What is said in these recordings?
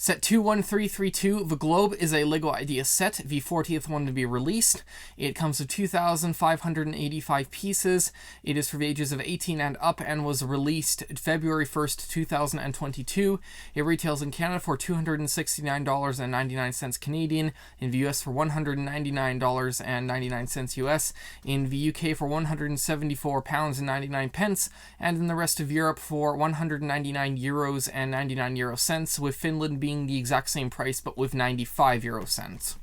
Set 21332, The Globe, is a LEGO Idea set, the 40th one to be released. It comes with 2,585 pieces. It is for the ages of 18 and up and was released February 1st, 2022. It retails in Canada for $269.99 Canadian, in the US for $199.99 US, in the UK for £174.99, and in the rest of Europe for €199.99, with Finland being the exact same price but with 95 euro cents.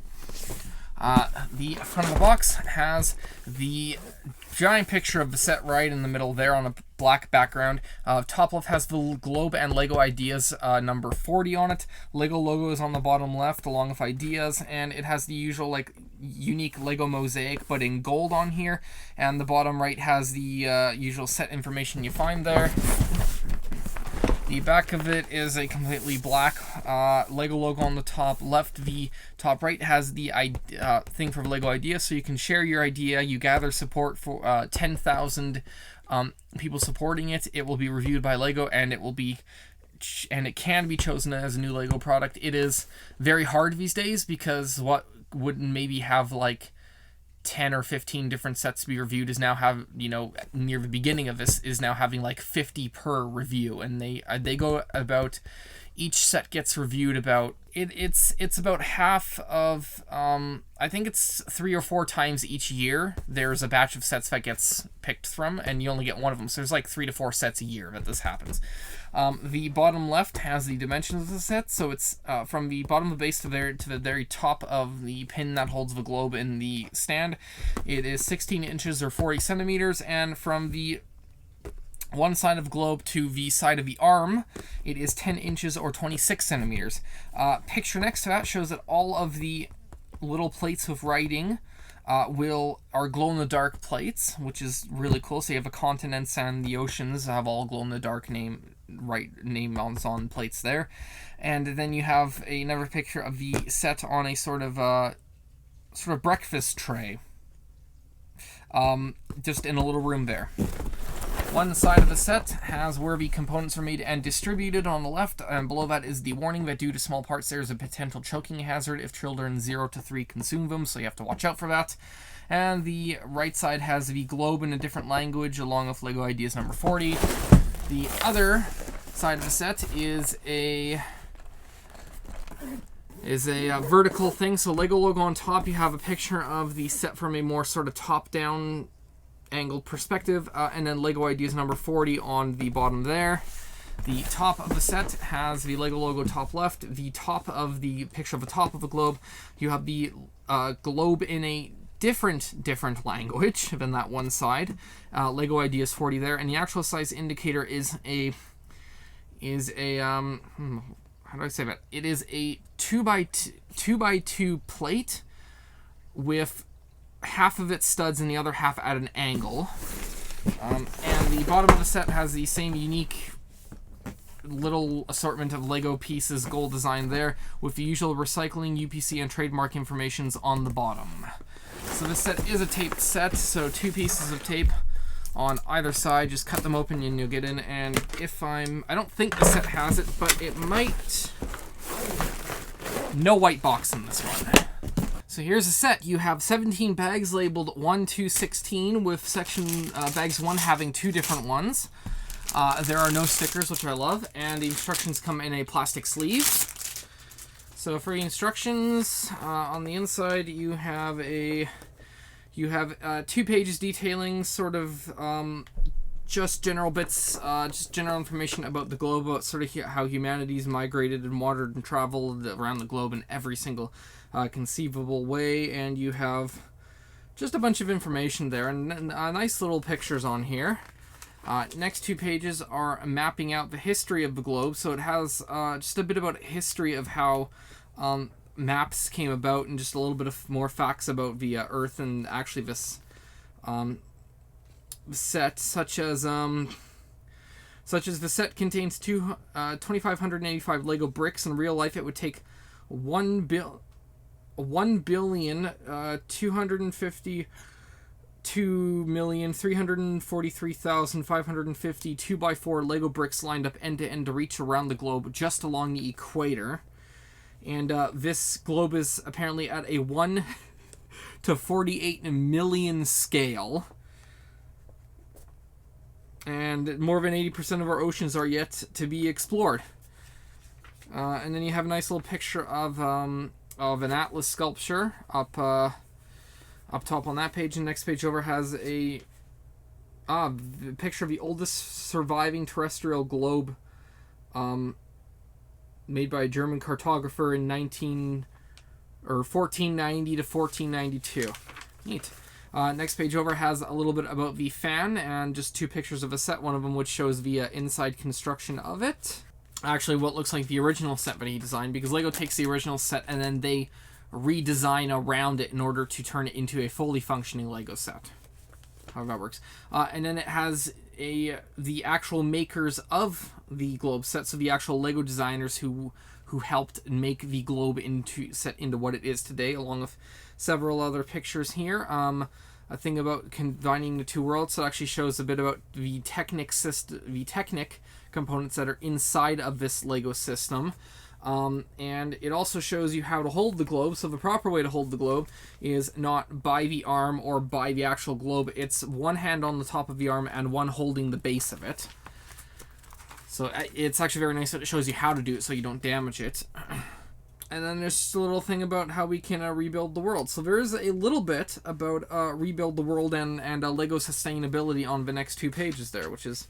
The front of the box has the giant picture of the set right in the middle there on a black background. Top left has the Globe and LEGO Ideas number 40 on it. LEGO logo is on the bottom left along with Ideas, and it has the usual unique LEGO mosaic but in gold on here. And the bottom right has the usual set information you find there. The back of it is a completely black LEGO logo on the top left. The top right has the thing for LEGO Idea, so you can share your idea. You gather support for 10,000 people supporting it. It will be reviewed by LEGO, and it can be chosen as a new LEGO product. It is very hard these days because what would maybe have 10 or 15 different sets to be reviewed is now near the beginning of this is now having 50 per review, and they go about, each set gets reviewed about it's about half of I think it's 3 or 4 times each year there's a batch of sets that gets picked from, and you only get one of them, so there's 3 to 4 sets a year that this happens. The bottom left has the dimensions of the set, so it's from the bottom of the base to the very top of the pin that holds the globe in the stand. It is 16 inches or 40 centimeters, and from the one side of the globe to the side of the arm, it is 10 inches or 26 centimeters. Picture next to that shows that all of the little plates with writing are glow-in-the-dark plates, which is really cool. So you have the continents and the oceans have all glow-in-the-dark names on plates there. And then you have another picture of the set on a sort of breakfast tray, just in a little room there. One side of the set has where the components are made and distributed on the left, and below that is the warning that due to small parts there is a potential choking hazard if children 0 to 3 consume them, so you have to watch out for that. And the right side has the globe in a different language along with LEGO Ideas number 40. The other side of the set is a vertical thing, so LEGO logo on top. You have a picture of the set from a more sort of top-down angled perspective, and then LEGO Ideas number 40 on the bottom there. The top of the set has the LEGO logo top left. The top of the picture of the top of the globe, you have the globe in a different language than that one side. LEGO Ideas 40 there, and the actual size indicator is a how do I say that? It is a 2x2 plate with half of it studs and the other half at an angle. And the bottom of the set has the same unique little assortment of LEGO pieces, gold design there, with the usual recycling, UPC, and trademark informations on the bottom. So this set is a taped set, so 2 pieces of tape on either side. Just cut them open and you'll get in, and I don't think the set has it, but it might. No white box in this one. So here's a set. You have 17 bags labeled 1 to 16, with section bags 1 having 2 different ones. There are no stickers, which I love, and the instructions come in a plastic sleeve. So for the instructions, on the inside you have 2 pages detailing sort of just general bits, just general information about the globe, about sort of how humanity's migrated and wandered and traveled around the globe in every single conceivable way, and you have just a bunch of information there, and nice little pictures on here. Next 2 pages are mapping out the history of the globe, so it has just a bit about history of how maps came about, and just a little bit of more facts about the Earth and actually this set, such as the set contains 2,585 LEGO bricks. In real life, it would take 1,252,343,550 2x4 LEGO bricks lined up end to end to reach around the globe just along the equator. And this globe is apparently at a 1 to 48 million scale. And more than 80% of our oceans are yet to be explored. And then you have a nice little picture of an atlas sculpture up top on that page. And the next page over has a picture of the oldest surviving terrestrial globe, made by a German cartographer in 1490 to 1492. Neat. Next page over has a little bit about the fan and just two pictures of a set, one of them which shows the inside construction of it. Actually, what looks like the original set that he designed, because LEGO takes the original set and then they redesign around it in order to turn it into a fully functioning LEGO set. How that works. And then it has the actual makers of the globe set, so the actual LEGO designers who helped make the globe into what it is today, along with several other pictures here. A thing about combining the two worlds, so it actually shows a bit about the Technic components that are inside of this LEGO system. And it also shows you how to hold the globe. So the proper way to hold the globe is not by the arm or by the actual globe. It's one hand on the top of the arm and one holding the base of it. So it's actually very nice that it shows you how to do it so you don't damage it. And then there's just a little thing about how we can rebuild the world. So there is a little bit about rebuild the world and LEGO sustainability on the next two pages there, which is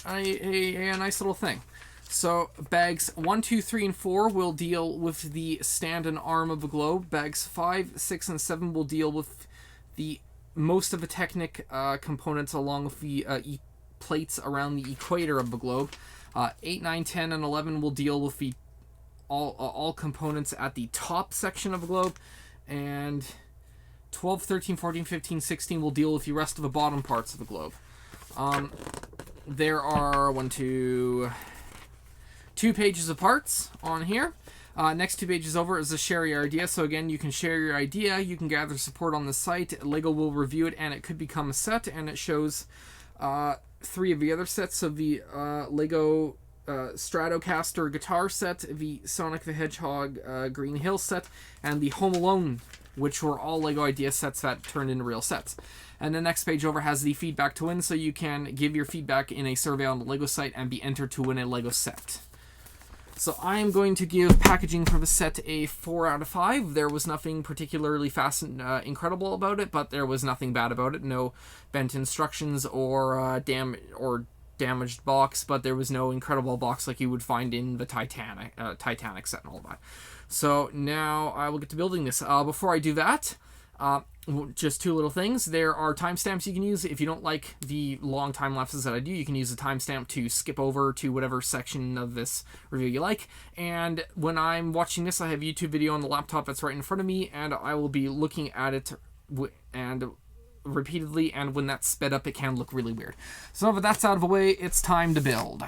a nice little thing. So bags 1, 2, 3, and 4 will deal with the stand and arm of the globe. Bags 5, 6, and 7 will deal with the most of the Technic components, along with the plates around the equator of the globe. 8, 9, 10, and 11 will deal with the all components at the top section of the globe, and 12, 13, 14, 15, 16 will deal with the rest of the bottom parts of the globe. There are 2 pages of parts on here. Next 2 pages over is a share your idea. So again, you can share your idea, you can gather support on the site, LEGO will review it, and it could become a set. And it shows 3 of the other sets of the LEGO Stratocaster guitar set, the Sonic the Hedgehog Green Hill set, and the Home Alone, which were all LEGO idea sets that turned into real sets. And the next page over has the feedback to win, so you can give your feedback in a survey on the LEGO site and be entered to win a LEGO set. So I am going to give packaging for the set a 4 out of 5. There was nothing particularly fast and incredible about it, but there was nothing bad about it. No bent instructions or damaged box, but there was no incredible box like you would find in the Titanic set and all that. So now I will get to building this. Before I do that, just 2 little things. There are timestamps you can use. If you don't like the long time lapses that I do, you can use a timestamp to skip over to whatever section of this review you like. And when I'm watching this, I have a YouTube video on the laptop that's right in front of me, and I will be looking at it and repeatedly, and when that's sped up, it can look really weird. So now that that's out of the way, it's time to build.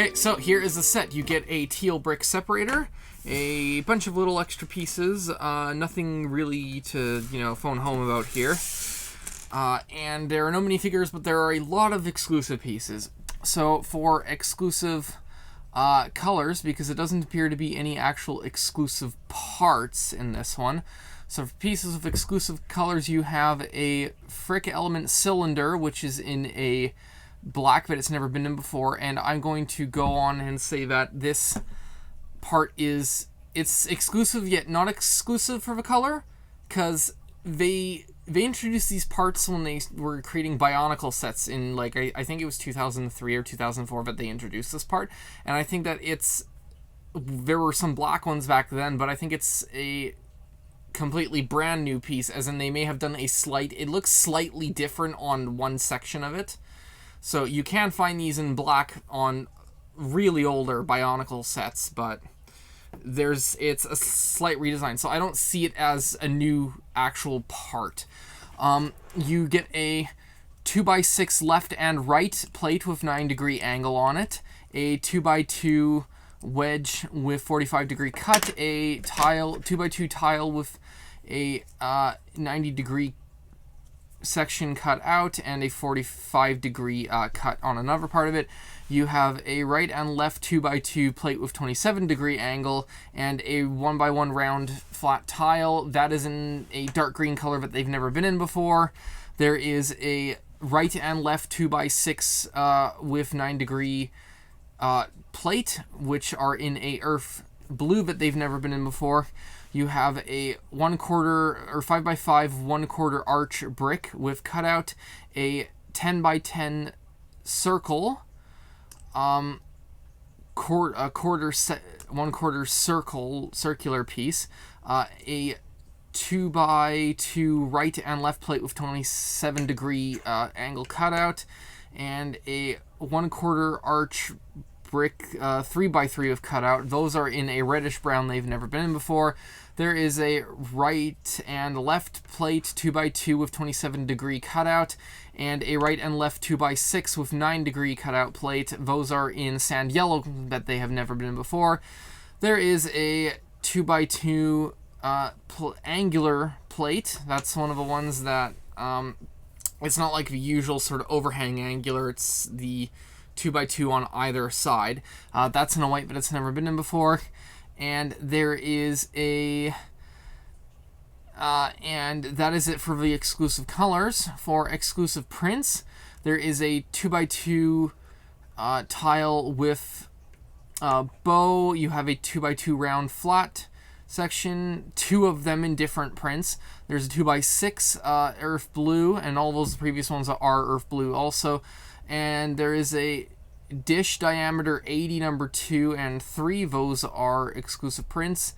Okay, so here is the set. You get a teal brick separator, a bunch of little extra pieces, nothing really to, phone home about here. And there are no minifigures, but there are a lot of exclusive pieces. So for exclusive colors, because it doesn't appear to be any actual exclusive parts in this one. So for pieces of exclusive colors, you have a Frick Element cylinder, which is in a black, but it's never been in before. And I'm going to go on and say that this part it's exclusive yet not exclusive for the color, because they introduced these parts when they were creating Bionicle sets in, like, I think it was 2003 or 2004 that they introduced this part. And I think that there were some black ones back then, but I think it's a completely brand new piece, as in they may have done it looks slightly different on one section of it. So you can find these in black on really older Bionicle sets, but it's a slight redesign. So I don't see it as a new actual part. You get a 2x6 left and right plate with 9-degree angle on it, a 2x2 wedge with 45-degree cut, a 2x2 tile with a 90-degree section cut out, and a 45-degree cut on another part of it. You have a right and left 2x2 plate with 27-degree angle, and a 1x1 round flat tile. That is in a dark green color that they've never been in before. There is a right and left 2x6 with 9-degree plate, which are in a earth blue that they've never been in before. You have a 1/4 or 5x5 1/4 arch brick with cutout, a 10x10 circle, 1/4 circular piece, a 2x2 right and left plate with 27-degree angle cutout, and a 1/4 arch brick 3x3 with cutout. Those are in a reddish brown they've never been in before. There is a right and left plate 2x2 with 27-degree cutout, and a right and left 2x6 with 9-degree cutout plate. Those are in sand yellow that they have never been in before. There is a 2x2 angular plate. That's one of the ones that it's not like the usual sort of overhang angular. It's the 2x2 on either side. That's in a white, but it's never been in before. And there is and that is it for the exclusive colors. For exclusive prints, there is a 2x2 tile with bow. You have a 2x2 round flat section, 2 of them in different prints. There's a 2x6 earth blue, and all those previous ones are earth blue also. And there is a dish diameter 80 number 2 and 3. Those are exclusive prints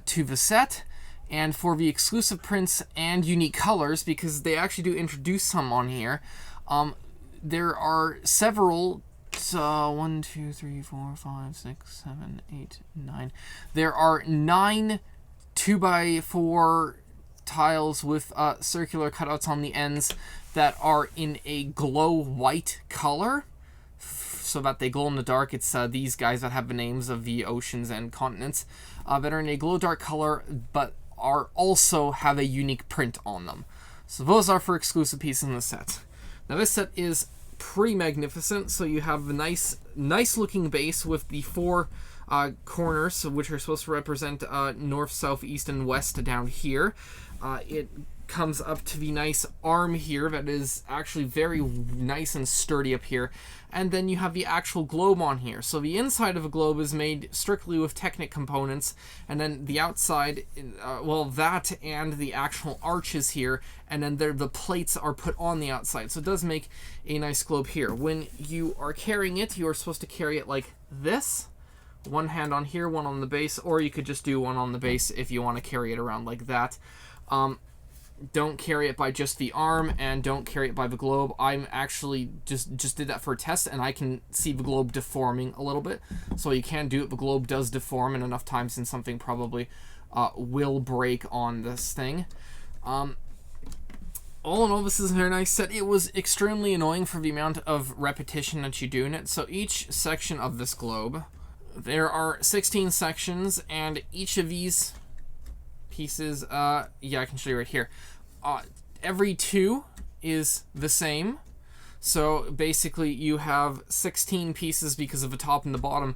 to the set. And for the exclusive prints and unique colors, because they actually do introduce some on here, there are several. 1, 2, 3, 4, 5, 6, 7, 8, 9. There are 9 2x4 tiles with circular cutouts on the ends that are in a glow white color, so that they glow in the dark. It's these guys that have the names of the oceans and continents that are in a glow dark color, but are also have a unique print on them. So those are for exclusive pieces in the set. Now this set is pretty magnificent. So you have a nice looking base with the 4 corners, which are supposed to represent north, south, east, and west down here. It comes up to the nice arm here that is actually very nice and sturdy up here, and then you have the actual globe on here. So the inside of a globe is made strictly with Technic components, and then the outside, that and the actual arches here, and then the plates are put on the outside. So it does make a nice globe here. When you are carrying it, you are supposed to carry it like this. One hand on here, one on the base, or you could just do one on the base if you want to carry it around like that. Don't carry it by just the arm, and don't carry it by the globe. I'm actually just did that for a test, and I can see the globe deforming a little bit. So you can do it. The globe does deform, and enough times and something probably will break on this thing. all in all, this is a very nice set. It was extremely annoying for the amount of repetition that you do in it. So each section of this globe, there are 16 sections, and each of these pieces, yeah, I can show you right here. Every two is the same. So basically you have 16 pieces because of the top and the bottom,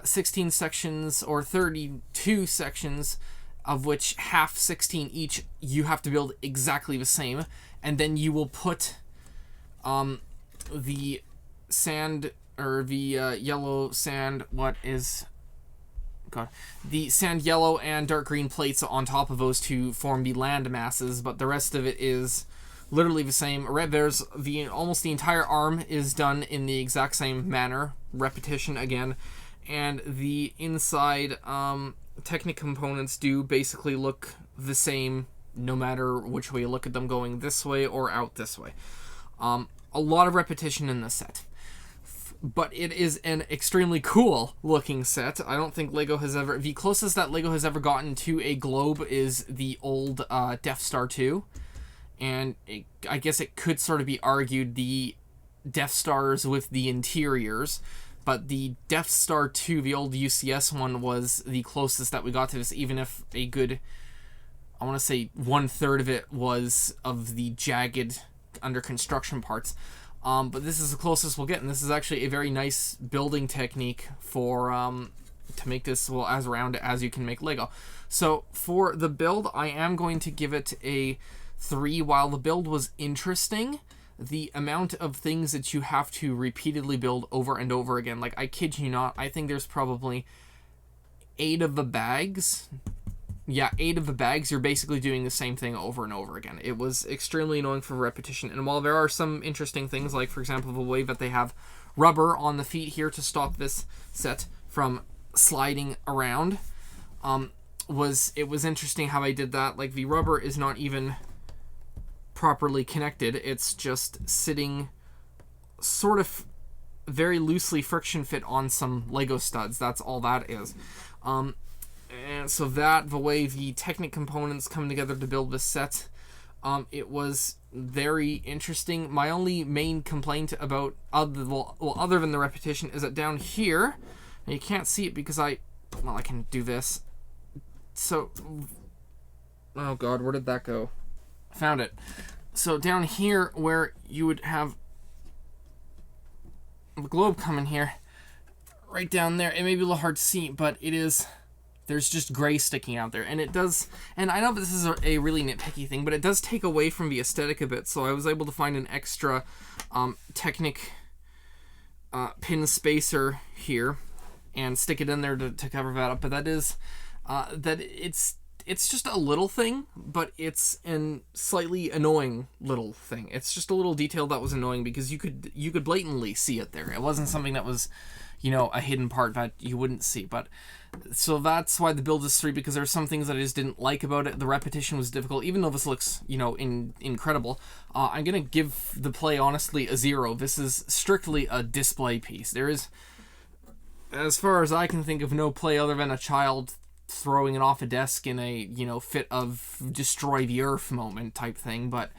16 sections or 32 sections, of which half 16 each you have to build exactly the same, and then you will put the sand, or the yellow sand, the sand yellow and dark green plates on top of those to form the land masses, but the rest of it is literally the same. There's almost the entire arm is done in the exact same manner, repetition again, and the inside Technic components do basically look the same no matter which way you look at them, going this way or out this way. A lot of repetition in this set, but it is an extremely cool looking set. I don't think Lego has ever... The closest that Lego has ever gotten to a globe is the old Death Star 2. And I guess it could sort of be argued the Death Stars with the interiors. But the Death Star 2, the old UCS one, was the closest that we got to this, even if a good... I want to say 1/3 of it was of the jagged under construction parts. But this is the closest we'll get, and this is actually a very nice building technique for to make this, well, as round as you can make Lego. So for the build, I am going to give it a 3. While the build was interesting, the amount of things that you have to repeatedly build over and over again, like, I kid you not, I think there's probably 8 of the bags. Yeah, 8 of the bags, you're basically doing the same thing over and over again. It was extremely annoying for repetition. And while there are some interesting things, like, for example, the way that they have rubber on the feet here to stop this set from sliding around, it was interesting how I did that. Like, the rubber is not even properly connected. It's just sitting sort of very loosely friction fit on some Lego studs. That's all that is. And so that, the way the Technic components come together to build this set, it was very interesting. My only main complaint about, other than the repetition, is that down here, and you can't see it because I can do this. So, oh god, where did that go? Found it. So down here, where you would have the globe coming here, right down there, it may be a little hard to see, but it is... There's just gray sticking out there, and it does, and I know this is a really nitpicky thing, but it does take away from the aesthetic a bit, so I was able to find an extra Technic pin spacer here, and stick it in there to cover that up, but that is, it's just a little thing, but it's a slightly annoying little thing. It's just a little detail that was annoying, because you could blatantly see it there. It wasn't something that was, you know, a hidden part that you wouldn't see, but... So that's why the build is 3, because there are some things that I just didn't like about it. The repetition was difficult, even though this looks, you know, incredible. I'm going to give the play, honestly, a 0. This is strictly a display piece. There is, as far as I can think of, no play other than a child throwing it off a desk in a, you know, fit of destroy the earth moment type thing, but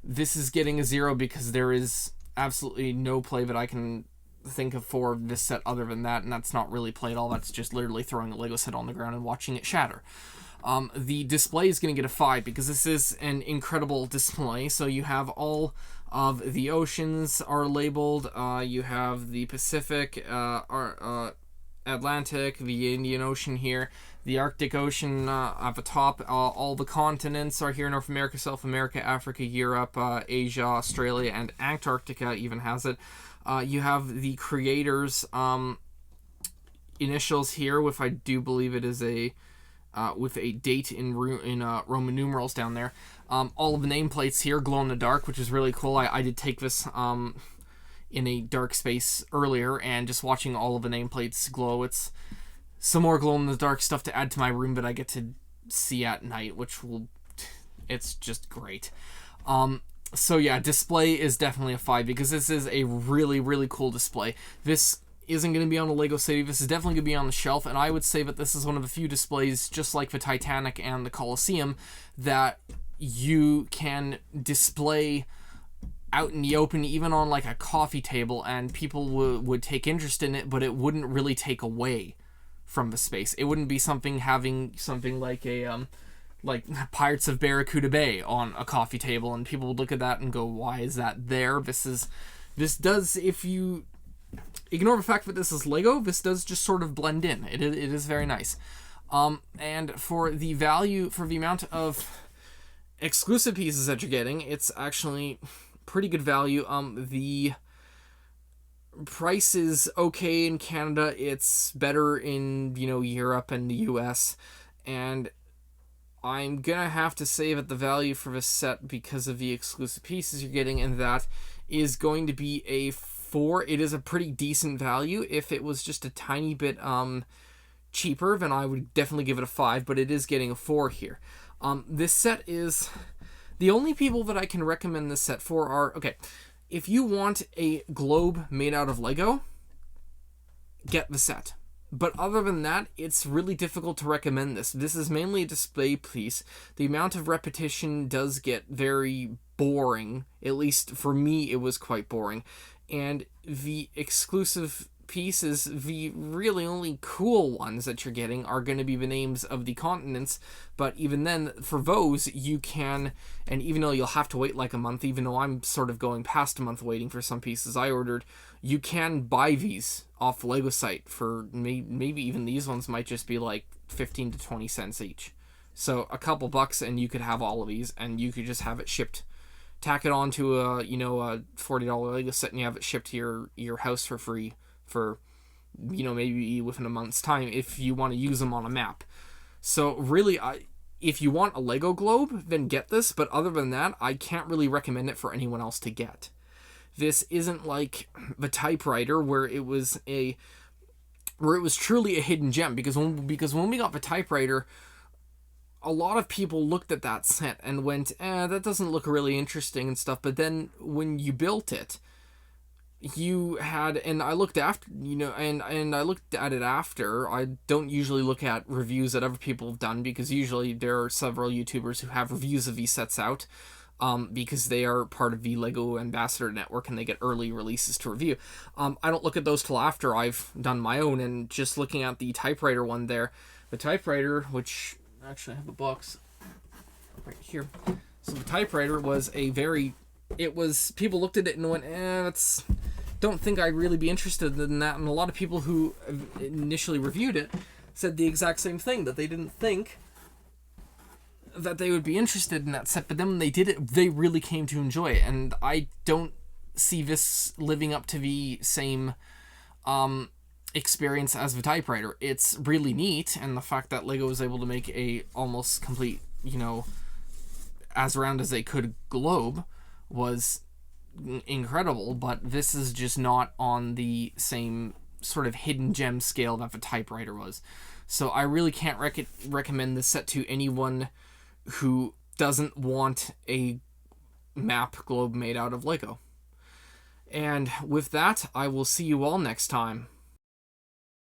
this is getting a 0 because there is absolutely no play that I can think of for this set other than that, and that's not really play at all. That's just literally throwing a Lego set on the ground and watching it shatter. The display is going to get a 5 because this is an incredible display. So you have all of the oceans are labeled. You have the Pacific, Atlantic, the Indian Ocean here, the Arctic Ocean at the top. All the continents are here: North America, South America, Africa, Europe, Asia, Australia, and Antarctica even has it. You have the creators' initials here, with, I do believe it is with a date in Roman numerals down there. All of the nameplates here glow in the dark, which is really cool. I did take this in a dark space earlier, and just watching all of the nameplates glow, it's some more glow in the dark stuff to add to my room that I get to see at night, it's just great. So yeah, display is definitely a 5 because this is a really, really cool display. This isn't going to be on a Lego City. This is definitely going to be on the shelf, and I would say that this is one of the few displays, just like the Titanic and the Colosseum, that you can display out in the open, even on like a coffee table, and people would take interest in it, but it wouldn't really take away from the space. It wouldn't be something having something like a like Pirates of Barracuda Bay on a coffee table, and people would look at that and go, why is that there? This does, if you ignore the fact that this is Lego, this does just sort of blend in. It is very nice. And for the value, for the amount of exclusive pieces that you're getting, it's actually pretty good value. The price is okay in Canada. It's better in, Europe and the US. And I'm gonna have to say that the value for this set, because of the exclusive pieces you're getting, and that is going to be a 4. It is a pretty decent value. If it was just a tiny bit cheaper, then I would definitely give it a 5, but it is getting a 4 here. This set is... The only people that I can recommend this set for are... Okay, if you want a globe made out of Lego, get the set. But other than that, it's really difficult to recommend this. This is mainly a display piece. The amount of repetition does get very boring. At least for me, it was quite boring. And the exclusive pieces, the really only cool ones that you're getting are going to be the names of the continents. But even then, for those, you can, and even though you'll have to wait like a month, even though I'm sort of going past a month waiting for some pieces I ordered, you can buy these off the Lego site for maybe even these ones might just be like 15 to 20 cents each. So a couple bucks and you could have all of these, and you could just have it shipped. Tack it onto a $40 Lego set, and you have it shipped to your house for free for maybe within a month's time if you want to use them on a map. So really, if you want a Lego globe, then get this. But other than that, I can't really recommend it for anyone else to get. This isn't like the typewriter where it was truly a hidden gem, because when we got the typewriter, a lot of people looked at that set and went, that doesn't look really interesting and stuff. But then when you built it, you had, and I looked after, and I looked at it after. I don't usually look at reviews that other people have done, because usually there are several YouTubers who have reviews of these sets out, because they are part of the Lego Ambassador Network and they get early releases to review. I don't look at those till after I've done my own, and just looking at the typewriter one there, the typewriter, which actually I have a box right here. So the typewriter was people looked at it and went, don't think I'd really be interested in that. And a lot of people who initially reviewed it said the exact same thing, that they didn't think that they would be interested in that set, but then when they did it, they really came to enjoy it. And I don't see this living up to the same experience as the typewriter. It's really neat, and the fact that Lego was able to make a almost complete, as round as they could globe was incredible, but this is just not on the same sort of hidden gem scale that the typewriter was. So I really can't recommend this set to anyone who doesn't want a map globe made out of Lego. And with that, I will see you all next time.